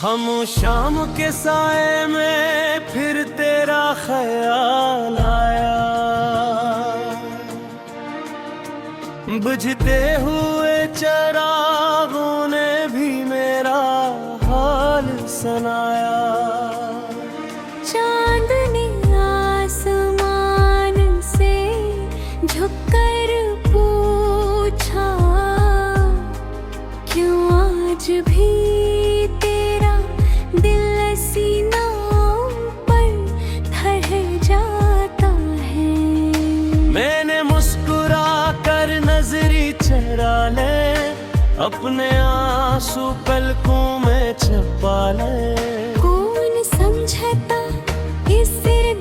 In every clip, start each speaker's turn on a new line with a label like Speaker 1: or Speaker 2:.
Speaker 1: हम शाम के साए में फिर तेरा ख्याल आया, बुझते हुए चिरागों ने भी मेरा हाल सुनाया।
Speaker 2: चांद ने आसमान से झुककर पूछा, क्यों आज भी तेरा दिल सीनों पर ठहर जाता है।
Speaker 1: मैंने मुस्कुरा कर नजरी चरा ले, अपने आंसू पलकों में छुपा ले।
Speaker 2: कौन समझता इस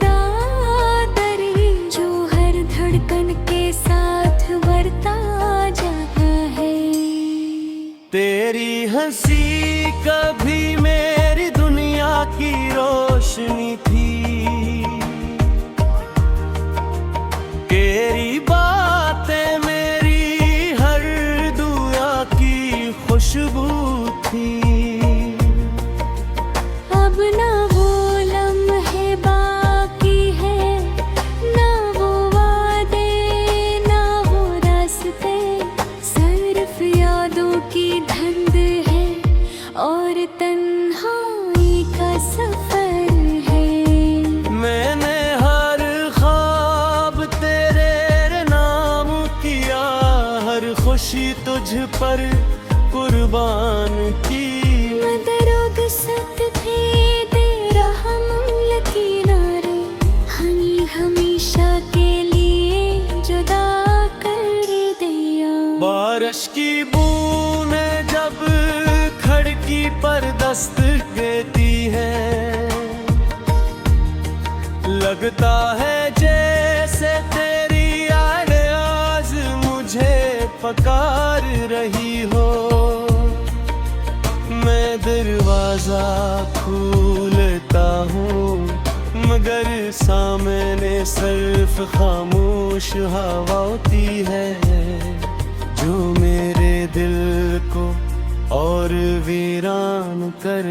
Speaker 2: दर्द जो हर धड़कन के साथ बढ़ता जाता है।
Speaker 1: तेरी हंसी कभी मेरी दुनिया की रोशनी थी, तेरी बातें मेरी हर दुआ की खुशबू थी।
Speaker 2: अब ना वो लम्हे बाकी है, ना वो वादे, ना वो रास्ते, सिर्फ यादों की धुंध है और तन्हाई का सफर है।
Speaker 1: मैंने हर ख्वाब तेरे नाम किया, हर खुशी तुझ पर कुर्बान की।
Speaker 2: मदरोग सत थे तेरा हम किनारे, हमें हमेशा के लिए जुदा कर दिया।
Speaker 1: बारिश की बूंदें जब खिड़की पर दस्तक देती है, लगता है जैसे तेरी आवाज़ मुझे पुकार रही हो। मैं दरवाजा खोलता हूँ, मगर सामने सिर्फ खामोश हवा होती है, जो मेरे दिल को और वीरान कर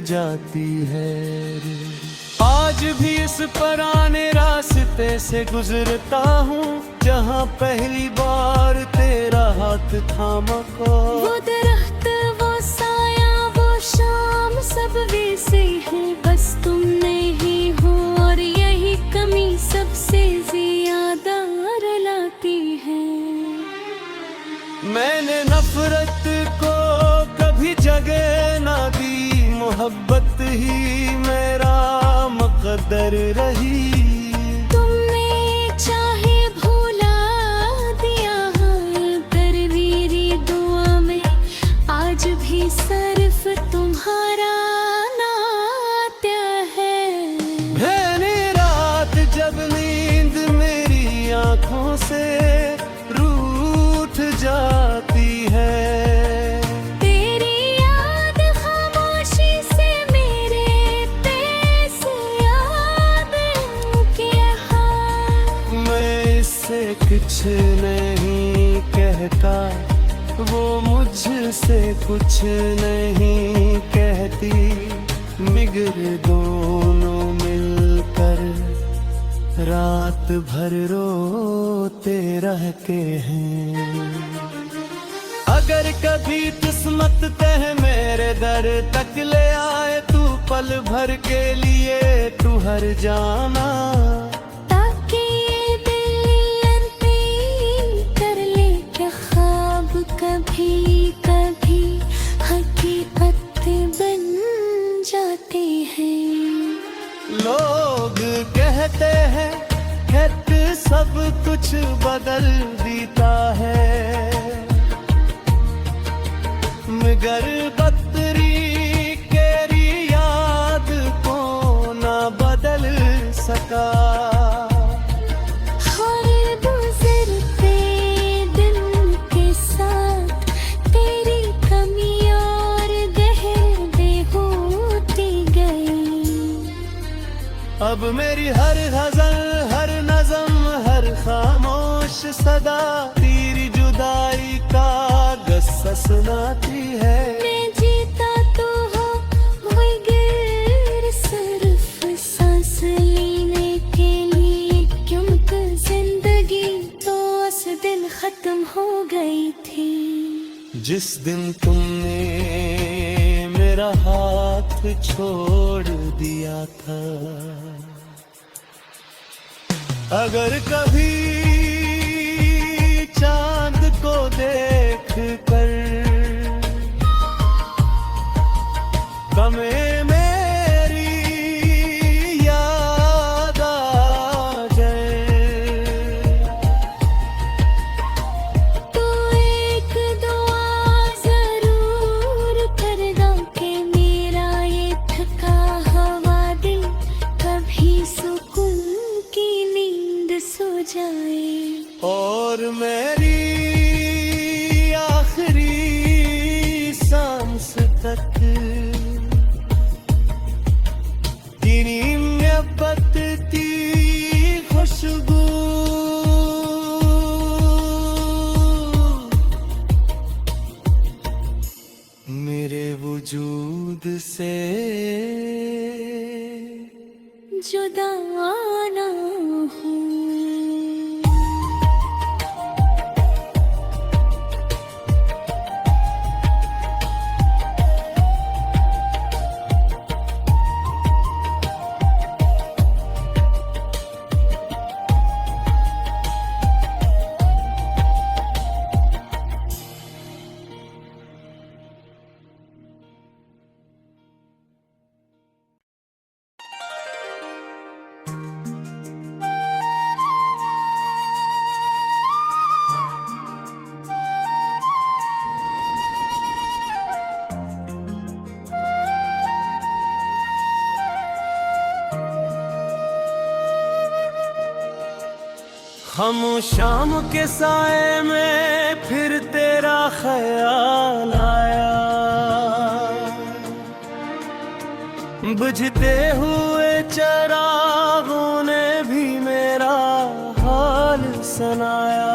Speaker 1: जाती है। आज भी इस पुराने रास्ते से गुजरता हूँ, जहाँ पहली बार तेरा हाथ थामा को।
Speaker 2: वो दरख्त, वो साया, वो शाम सब वैसे हैं, बस तुम नहीं हो और यही कमी सबसे ज्यादा रुलाती है।
Speaker 1: मैंने नफरत को कभी जगह ना दी, मोहब्बत ही मेरा मुकद्दर रही।
Speaker 2: तुमने चाहे भुला दिया, तरवीरी दुआ में आज भी सिर्फ तुम्हारा नात्य है।
Speaker 1: मैंने रात जब नींद मेरी आंखों से रूठ जाती है,
Speaker 2: तेरी याद खामोशी से मेरे पेश याद किया।
Speaker 1: मैं इससे कुछ नहीं कहता, वो मुझसे कुछ नहीं कहती, मगर दोनों मिलकर रात भर रोते रहते हैं। अगर कभी किस्मत तह मेरे दर तक ले आए, तू पल भर के लिए तू हर जाना,
Speaker 2: ताकि ये दिल अंतिम कर ले कि ख्वाब कभी कभी हकीकत बन जाते हैं।
Speaker 1: लोग कहते हैं खत सब कुछ बदल देता है, मगर बदरी केरी याद को ना बदल सका।
Speaker 2: हर गुजरते दिन के साथ तेरी कमी और गहरे होती गई।
Speaker 1: अब मेरी हर गजल, हर नज़म, हर खामोश सदा तेरी जुदाई का गस्सा सुनाती है।
Speaker 2: मैं जीता तो हो हो गई थी।
Speaker 1: जिस दिन तुमने मेरा हाथ छोड़ दिया था, अगर कभी चांद को देख कर कमे मेरी याद आ जाए,
Speaker 2: तो एक दुआ जरूर करना कि मेरा ये थका हुआ दिल कभी सुकून की नींद सो जाए।
Speaker 1: और मेरी आखिरी सांस तक तेरी मोहब्बत की खुशबू मेरे वजूद से
Speaker 2: जुदा ना हो।
Speaker 1: हम शाम के साए में फिर तेरा ख्याल आया, बुझते हुए चिरागों ने भी मेरा हाल सुनाया।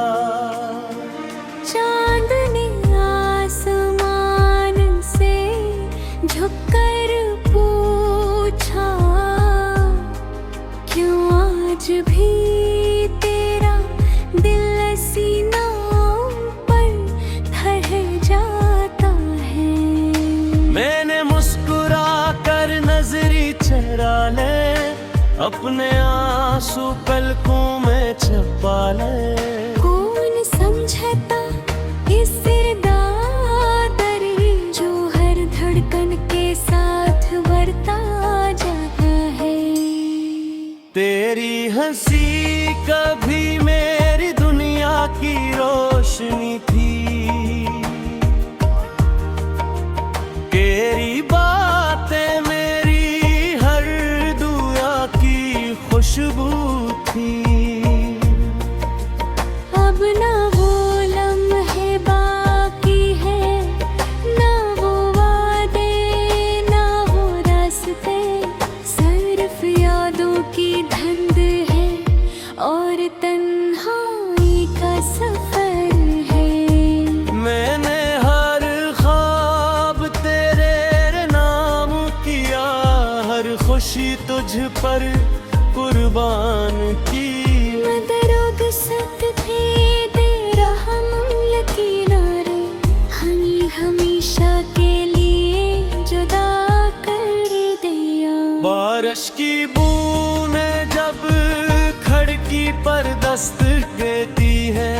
Speaker 2: चांद ने आसमान से झुककर पूछा, क्यों आज भी तेरा दिल सीनों पर ठहर जाता है।
Speaker 1: मैंने मुस्कुरा कर नजरी चरा ले, अपने आंसू पलकों में छुपा ले।
Speaker 2: कौन समझता इस सिरदारी जो हर धड़कन के साथ बढ़ता जाता है।
Speaker 1: तेरी हंसी कभी मेरी दुनिया की रोशनी थी, तेरी बातें मेरी हर दुआ की खुशबू थी।
Speaker 2: अब ना वो लम्हे बाकी है, ना वो वादे, ना वो रास्ते, सिर्फ यादों की धुंध है और तन्हाई का सफर है।
Speaker 1: मैंने हर ख्वाब तेरे नाम किया, हर खुशी तुझ पर कुर्बान की।
Speaker 2: मदरोग सत थे तेरा हम लकीरारे, हमें हमेशा के लिए जुदा कर दिया।
Speaker 1: बारिश की बूंदें जब खिड़की पर दस्तक देती है,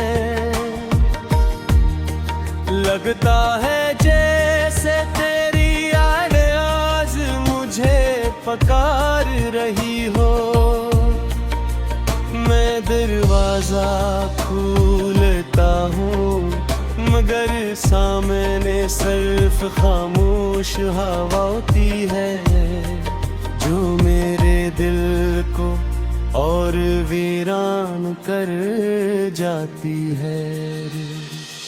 Speaker 1: लगता है जैसे तेरी आवाज़ मुझे पुकार रही हो। मैं दरवाजा खोलता हूँ मगर सामने सिर्फ खामोश हवा होती है, जो मेरे दिल को और वीरान कर जाती है।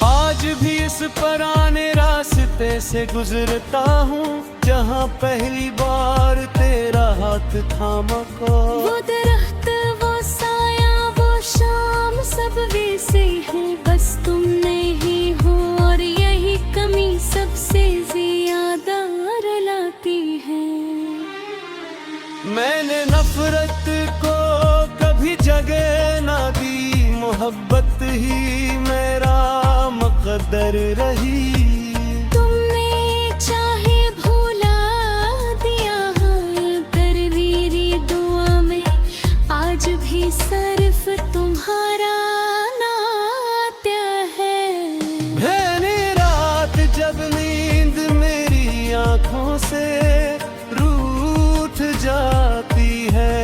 Speaker 1: आज भी इस पुराने रास्ते से गुजरता हूँ, जहाँ पहली बार तेरा हाथ थामा को।
Speaker 2: वो दरख्त, वो साया, वो शाम सब वैसे हैं, बस तुम नहीं हो और यही कमी सबसे ज्यादा रुलाती है।
Speaker 1: मैंने नफरत को कभी जगह ना दी, मोहब्बत ही मेरा कर रही।
Speaker 2: तुमने चाहे भुला दिया करवीरी दुआ में, आज भी सिर्फ तुम्हारा नात्य है।
Speaker 1: मैंने रात जब नींद मेरी आंखों से रूठ जाती है,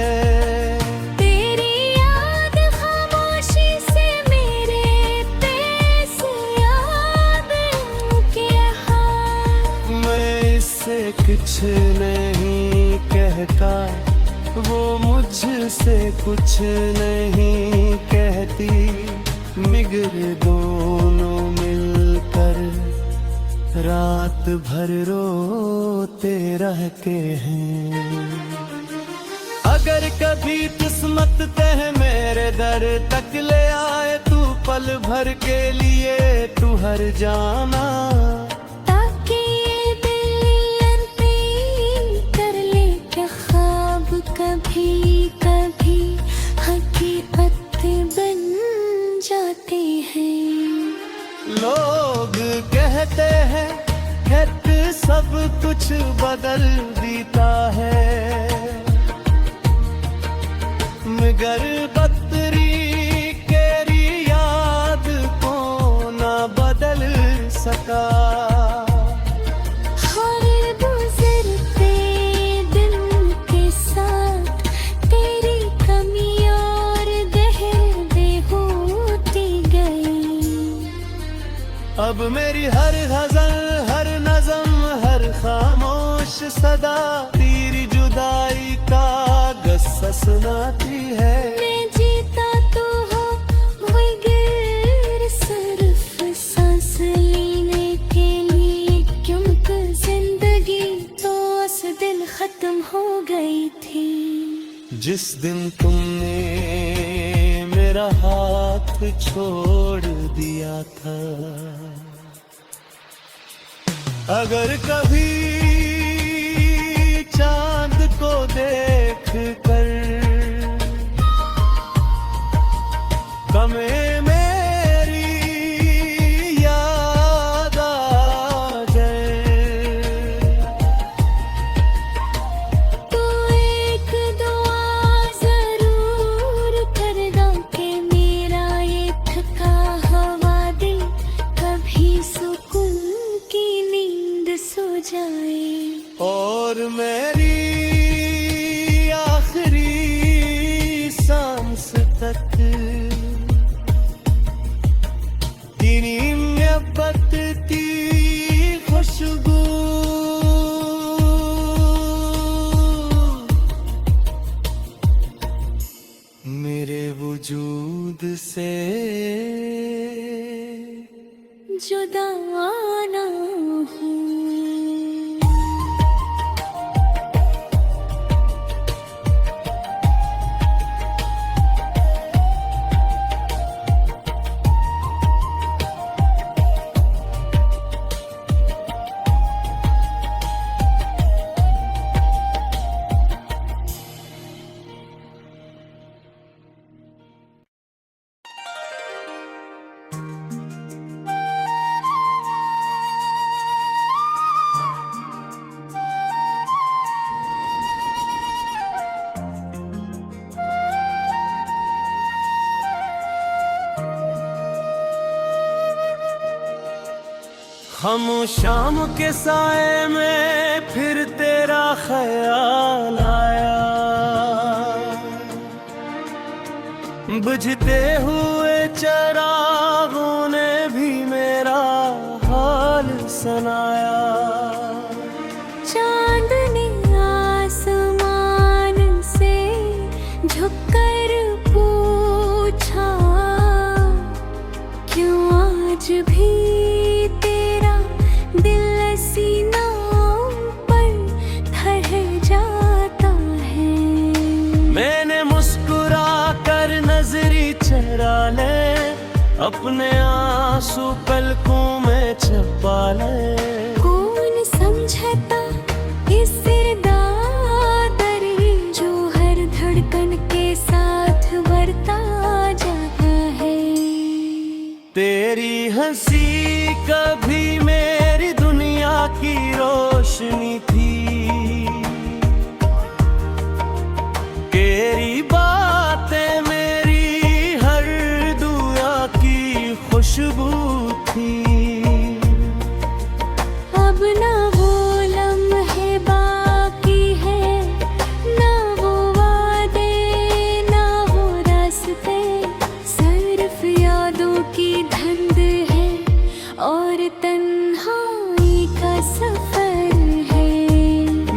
Speaker 2: तेरी याद खामोशी से मेरे तेज याद किया।
Speaker 1: मैं इससे कुछ नहीं कहता, वो मुझसे कुछ नहीं कहती। मिगर दोनों मिलकर रात भर रोते रहते हैं। अगर कभी किस्मत तह मेरे दर तक ले आए, तू पल भर के लिए तू हर जाना।
Speaker 2: ताकि ये दिल अंतिम कर ले क्या ख्वाब कभी कभी हकीकत बन जाते हैं।
Speaker 1: लोग कहते हैं खत सब कुछ बदल देता है, मगर बदरी केरी याद को ना बदल सका।
Speaker 2: हर गुजरते दिन के साथ तेरी कमी और गहरे होती गई।
Speaker 1: अब मेरी हर गजल, हर नज़म, हर खामोश सदा तेरी जुदाई का गस्सा सुनाती है।
Speaker 2: मैं जीता तो हो बगैर सिर्फ सांस लेने के लिए, क्योंकि जिंदगी तो उस दिन खत्म हो गई थी
Speaker 1: जिस दिन तुमने मेरा हाथ छोड़ दिया था। अगर कभी चांद को देख कर कमे मेरी याद आ जाए,
Speaker 2: तो एक दुआ जरूर करना कि मेरा ये थका हवा दिल कभी सुकून की नींद सो जाए।
Speaker 1: और मेरी आखिरी सांस तक तेरी मोहब्बत की खुशबू मेरे वजूद से
Speaker 2: जुदा ना हूँ।
Speaker 1: हम शाम के साए में फिर तेरा ख्याल आया, बुझते हुए चिरागों ने भी मेरा हाल सुनाया।
Speaker 2: चांद ने आसमान से झुककर पूछा, क्यों आज भी तेरा दिल सीनों पर ठहर जाता है।
Speaker 1: मैंने मुस्कुरा कर नजरी चरा ले, अपने आंसू पलकों में छुपा ले।
Speaker 2: कौन समझता इस दर्द जो हर धड़कन के साथ बढ़ता जाता है।
Speaker 1: तेरी हंसी कभी मेरी दुनिया की रोशनी थी, तेरी बातें मेरी हर दुआ की खुशबू थी।
Speaker 2: अब ना वो लम्हे बाकी है, ना वो वादे, ना वो रास्ते, सिर्फ यादों की धुंध है और तन्हाई का सफर है।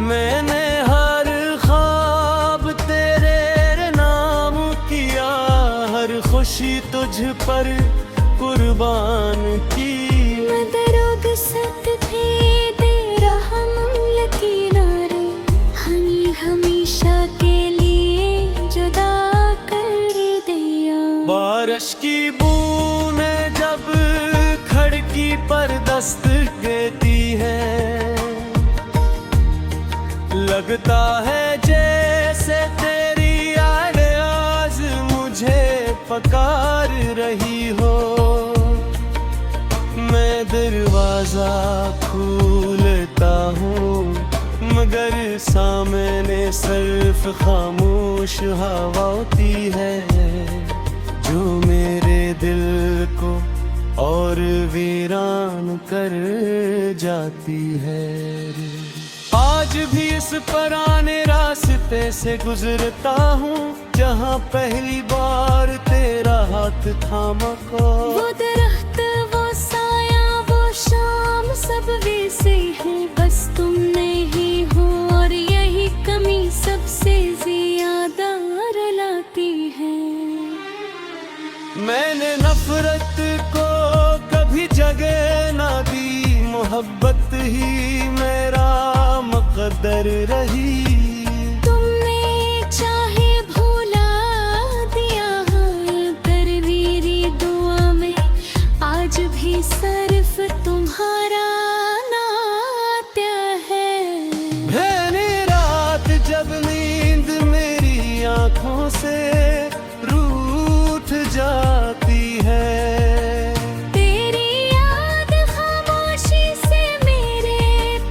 Speaker 1: मैंने हर ख्वाब तेरे नाम किया, हर खुशी तुझ पर कुर्बान की।
Speaker 2: मदरोग सत थे तेरा हम यकीनारे, हमें हमेशा के लिए जुदा कर दिया।
Speaker 1: बारिश की बूंदें जब खिड़की पर दस्तक देती है, लगता है जैसे तेरी आवाज़ मुझे पुकार रही हो। मैं दरवाजा खोलता हूँ मगर सामने सिर्फ खामोश हवा होती है, जो मेरे दिल को और वीरान कर जाती है। आज भी इस पुराने रास्ते से गुजरता हूँ, जहाँ पहली बार तेरा हाथ थामा को।
Speaker 2: वो दरख्त, वो साया, वो शाम सब वैसे हैं, बस तुम नहीं हो और यही कमी सबसे ज्यादा रुलाती है।
Speaker 1: मैंने नफरत को कभी जगह ना दी, मोहब्बत ही मेरा मुकद्दर रही।
Speaker 2: तुमने चाहे भुला दिया तेरी दुआ में, आज भी सिर्फ तुम्हारा नात्य है।
Speaker 1: मैंने रात जब नींद मेरी आंखों से रूठ जाती है,
Speaker 2: तेरी याद खामोशी से मेरे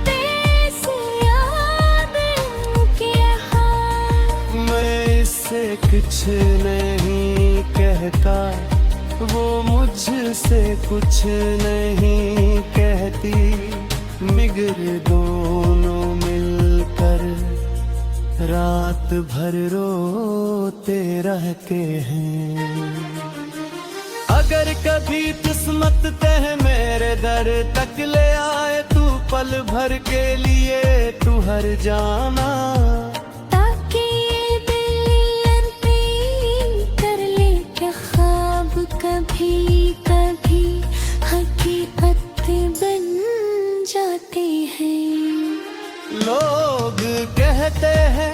Speaker 2: पैसे याद किया।
Speaker 1: मैं इससे कुछ नहीं कहता, वो मुझसे कुछ नहीं कहती, मगर दोनों मिलकर रात भर रोते रहते हैं। अगर कभी किस्मत तह मेरे दर तक ले आए, तू पल भर के लिए तू हर जाना,
Speaker 2: ताकि ये दिल अनपी कर ले क्या ख्वाब कभी कभी हकीकत बन जाते हैं।
Speaker 1: लोग कहते हैं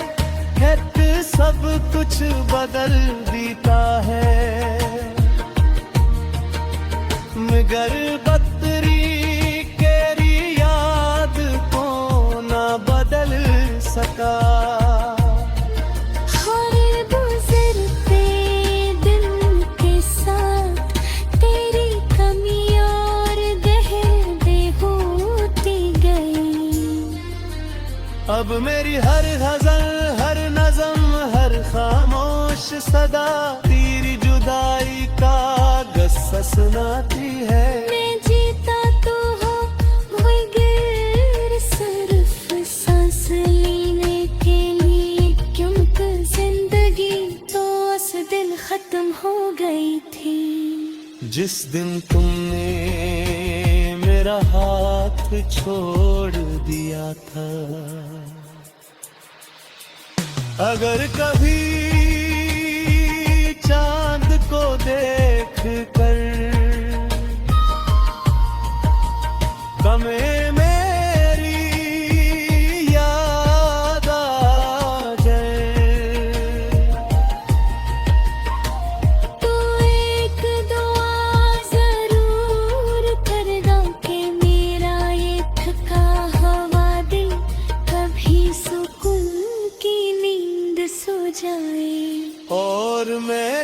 Speaker 1: खत सब कुछ बदल देता है, मगर बदरी केरी याद को ना बदल सका।
Speaker 2: हर गुजरते दिन के साथ तेरी कमी और गहरे होती गई।
Speaker 1: अब मेरी हर गजल, हर नज़म, हर खामोश सदा तेरी जुदाई का गस्सा सुनाती है।
Speaker 2: मैं जीता तो हो मगर सिर्फ सांस लेने के लिए, क्योंकि जिंदगी तो उस दिन खत्म हो गई थी
Speaker 1: जिस दिन तुमने मेरा हाथ छोड़ दिया था। अगर कभी चांद को देख कर कमे मेरी याद आ जाए,
Speaker 2: तो एक दुआ जरूर करना कि मेरा ये थका हवा दिल कभी सुकून की नींद सो जाए।
Speaker 1: और मैं